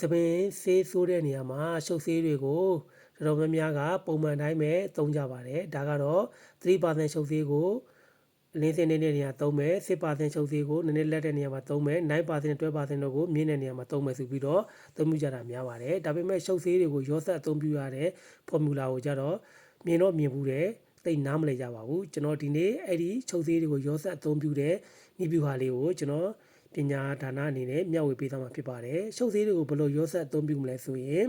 သပင်ဆေးဆိုးတဲ့နေရာမှာရှုပ်ဆေးတွေကိုတော်တော်များများကပုံမှန်တိုင်းပဲသုံးကြပါတယ်ဒါကတော့3% ရှုပ်ဆေးကိုလင်းစင်းနေတဲ့နေရာသုံးမယ်6% ရှုပ်ဆေးကိုနည်းနည်းလက်တဲ့နေရာမှာသုံးမယ်9% 12% တို့ကိုမြင့်တဲ့နေရာမှာသုံးမယ်ဆိုပြီးတော့သုံးပြကြတာများပါတယ်ဒါပေမဲ့ရှုပ်ဆေးတွေကိုရောစပ်အသုံးပြုရတဲ့ formula ကိုကြတော့မြင်တော့မြင်ဘူးတယ်သိနားမလည်ကြပါဘူးကျွန်တော်ဒီနေ့အဲ့ဒီချုပ်သေးတွေကိုရောစပ်အသုံးပြုတဲ့ဤဗျူဟာလေးကိုကျွန်တော်ပညာဒါနအနေနဲ့မျှဝေပေးသွားမှာဖြစ်ပါတယ်ချုပ်သေးတွေကိုဘယ်လိုရောစပ်အသုံးပြုမလဲဆိုရင်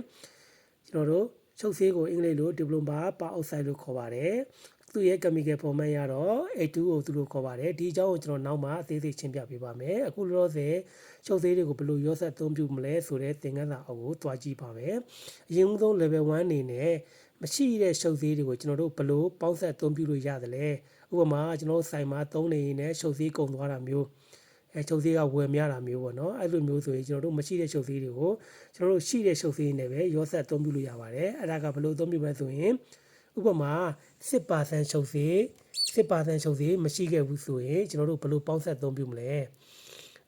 ကျွန်တော်တို့ချုပ်သေးကိုအင်္ဂလိပ်လို diploma peroxide လို့ခေါ်ပါတယ်သူ့ရဲ့ chemical format ရတော့ A2O သူတို့ခေါ်ပါတယ်ဒီအကြောင်းကိုကျွန်တော်နောက်မှအသေးစိတ်ရှင်းပြပေးပါမယ်အခုလောလောဆယ်ချုပ်သေးတွေကိုဘယ်လိုရောစပ်အသုံးပြုမလဲဆိုတဲ့သင်ခန်းစာအုပ်ကိုတွားကြည့်ပါမယ်အရင်ဆုံး level 1အနေနဲ့မရှိတဲ့ရှုပ်သေးတွေကိုကျွန်တော်တို့ဘယ်လိုပေါင်းဆက်အသုံးပြုလို့ရတယ်လဲဥပမာကျွန်တော်တို့ဆိုင်မှာသုံးနေရင်လည်းရှုပ်သေးကုန်သွားတာမျိုးရှုပ်သေးကဝယ်မရတာမျိုးပေါ့နော်အဲ့လိုမျိုးဆိုရင်ကျွန်တော်တို့မရှိတဲ့ရှုပ်သေးတွေကိုကျွန်တော်တို့ရှိတဲ့ရှုပ်သေးနဲ့ပဲရောစပ်အသုံးပြုလို့ရပါတယ်အဲ့ဒါကဘယ်လိုအသုံးပြုမလဲဆိုရင်ဥပမာ10% ရှုပ်သေး10% ရှုပ်သေးမရှိခဲ့ဘူးဆိုရင်ကျွန်တော်တို့ဘယ်လိုပေါင်းဆက်အသုံးပြုမလဲ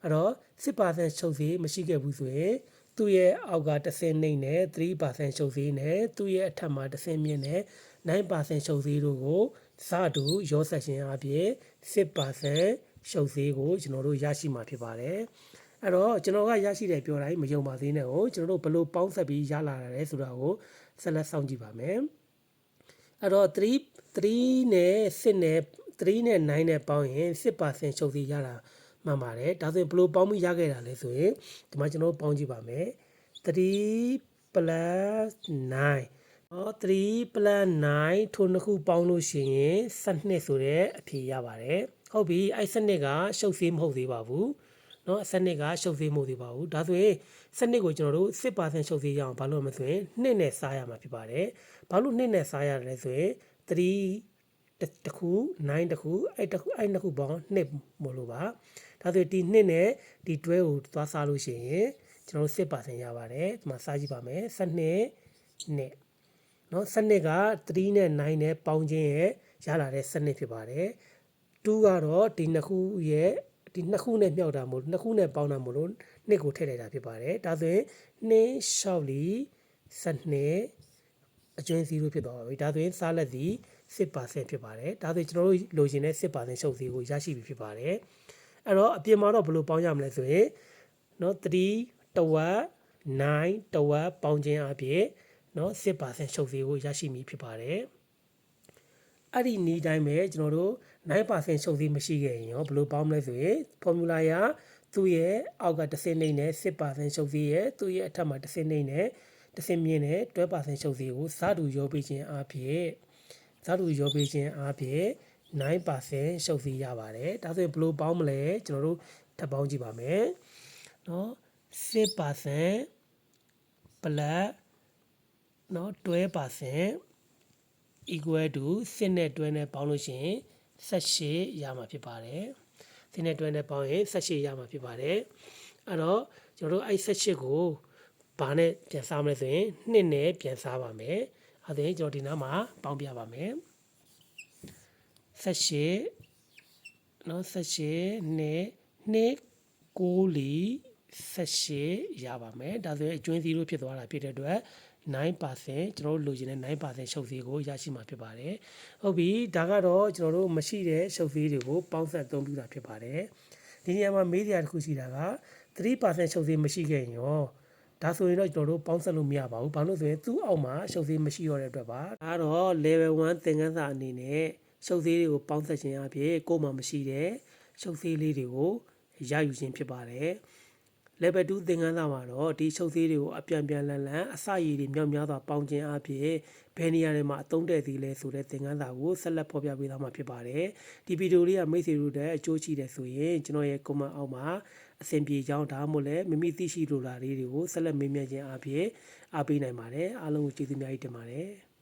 အဲ့တော့10% ရှုပ်သေးမရှိခဲ့ဘူးဆိုရင်သူ့ရဲ့အောက်က10နှိမ့်နဲ့3% ရှုပ်သေးနဲ့သူ့ရဲ့အထက်မှာ10မြင့်နဲ့9% ရှုပ်သေးတို့ကိုစတူရောဆက်ခြင်းအပြင်10% ရှုပ်သေးကိုကျွန်တော်တို့ရရှိမှာဖြစ်ပါတယ်အဲ့တော့ကျွန်တော်ကရရှိတယ်ပြောတိုင်းမယုံပါသေးနဲ့ကိုကျွန်တော်တို့ဘယ်လိုပေါင်းဆက်ပြီးရလာတာလဲဆိုတာကိုဆက်လက်စောင့်ကြည့်ပါမယ်အဲ့တော့3နဲ့6နဲ့3နဲ့9နဲ့ပေါင်းရင်10% ရှုပ်သေးရတာမှန်ပါတယ်ဒါဆိုရင်ဘယ်လိုပေါင်းပြီးရခဲ့တာလဲဆိုရင်ဒီမှာကျွန်တော်ပေါင်းကြည့်ပါမယ်3 plus 9 3 plus 9ထိုနှစ်ခုပေါင်းလို့ရှိရင်12ဆိုတဲ့အဖြေရပါတယ်ဟုတ်ပြီအဲ့12ကရှုပ်သေးမဟုတ်သေးပါဘူးเนาะ12ကရှုပ်သေးမဟုတ်သေးပါဘူးဒါဆိုရင်12ကိုကျွန်တော်တို့10% ရှုပ်သေးရအောင်ဘာလို့မဆိုရင်2နဲ့စားရမှာဖြစ်ပါတယ်ဘာလို့2နဲ့စားရတယ်လဲဆိုရင်3တခု9တခုအဲ့နှစ်ခုပေါင်း2မလို့ပါဒါဆိုဒီ2နဲ့ဒီတွဲကိုသွားစားလို့ရှိရင်ကျွန်တော်တို့10%ရပါတယ်ဒီမှာစားကြည့်ပါမယ်12နဲ့เนาะ12က3နဲ့9နဲ့ပေါင်းခြင်းရဲ့ရလာတဲ့12ဖြစ်ပါတယ်2ကတော့ဒီနှစ်ခုရဲ့ဒီနှစ်ခုနဲ့မြောက်တာမို့နှစ်ခုနဲ့ပေါင်းတာမို့လို့နှစ်ကိုထည့်လိုက်တာဖြစ်ပါတယ်ဒါဆိုရင်2ရှောက်လီ12အကျွင်း0ဖြစ်သွားပါပြီဒါဆိုရင်စားလက်သည်10%ဖြစ်ပါတယ်ဒါဆိုရင်ကျွန်တော်တို့လိုချင်တဲ့10%ရှုပ်သေးကိုရရှိပြီဖြစ်ပါတယ်အဲ့တော့အပြင်မှာတော့ဘယ်လိုပေါင်းရမလဲဆိုရင်เนาะ3တဝက်9တဝက်ပေါင်းခြင်းအပြင်เนาะ10%ရှုပ်သေးကိုရရှိမည်ဖြစ်ပါတယ်အဲ့ဒီနည်းတိုင်းပဲကျွန်တော်တို့9% ရှုပ်သေးမရှိခဲ့ရင်ရောဘယ်လိုပေါင်းမလဲဆိုရင် formula ရသူ့ရဲ့အောက်က10နှိမ့်နဲ့10% ရှုပ်သေးရဲ့သူ့ရဲ့အထက်မှာ10နှိမ့်နဲ့10မြင့်နဲ့12% ရှုပ်သေးကိုစားတူရောပေးခြင်းအပြင်9% ရှုပ်သေးရပါတယ်ဒါဆိုရင်ဘယ်လိုပေါင်းမလဲကျွန်တော်တို့ထပ်ပေါင်းကြည့်ပါမယ်เนาะ10% plus เนาะ12% equal to 10နဲ့12နဲ့ပေါင်းလို့ရှိရင်18ရမှာဖြစ်ပါတယ်10နဲ့12နဲ့ပေါင်းရင်18ရမှာဖြစ်ပါတယ်အဲ့တော့ကျွန်တော်တို့အဲ့18ကိုဘာနဲ့ပြန်စားမလဲဆိုရင်2နဲ့ပြန်စားပါမယ်အဲ့ဒါကျွန်တော်ဒီနားမှာပေါင်းပြပါမယ်18เนาะ18နဲ့2 9လီ18ရပါမယ်ဒါဆိုရင်အကျွင်း0ဖြစ်သွားတာဖြစ်တဲ့အတွက်9%ကျွန်တော်တို့လိုချင်တဲ့9%ရှုပ်သေးကိုရရှိမှာဖြစ်ပါတယ်ဟုတ်ပြီဒါကတော့ကျွန်တော်တို့မရှိတဲ့ရှုပ်သေးတွေကိုပေါင်းဆက်အသုံးပြုတာဖြစ်ပါတယ်ဒီနေရာမှာမေးစရာတစ်ခုရှိတာက3% ရှုပ်သေးမရှိခဲ့ရင်ရောဒါဆိုရင်တော့ကျွန်တော်တို့ပေါင်းဆက်လို့မရပါဘူးဘာလို့ဆိုရင်သူ့အောက်မှာရှုပ်သေးမရှိတော့တဲ့အတွက်ပါဒါတော့ level 1သင်ခန်းစာအနေနဲ့ရှုပ်သေးတွေကိုပေါင်းဆက်ခြင်းအပြင်ကိုယ်မှမရှိတဲ့ရှုပ်သေးလေးတွေကိုရယူခြင်းဖြစ်ပါတယ်level 2သင်ခန်းစာမှာတော့ဒီရှုပ်သေးတွေကိုအပြန်ပြန်လန်လန်အစရည်တွေမြောက်များစွာပေါင်းခြင်းအပြင်ဘယ်နေရာတွေမှာအသုံးတဲ့သေးလဲဆိုတဲ့သင်ခန်းစာကိုဆက်လက်ဖော်ပြပေးသွားမှာဖြစ်ပါတယ်ဒီဗီဒီယိုလေးကမိတ်ဆွေတို့တဲ့အကျိုးရှိတယ်ဆိုရင်ကျွန်တော်ရဲ့ comment အောက်မှာအဆင်ပြေကြောင်းဒါမှမဟုတ်လည်းမိမိသိရှိလိုတာလေးတွေကိုဆက်လက်မေးမြန်းခြင်းအပြင်အားပေးနိုင်ပါတယ်အားလုံးကိုကျေးဇူးများကြီးတင်ပါတယ်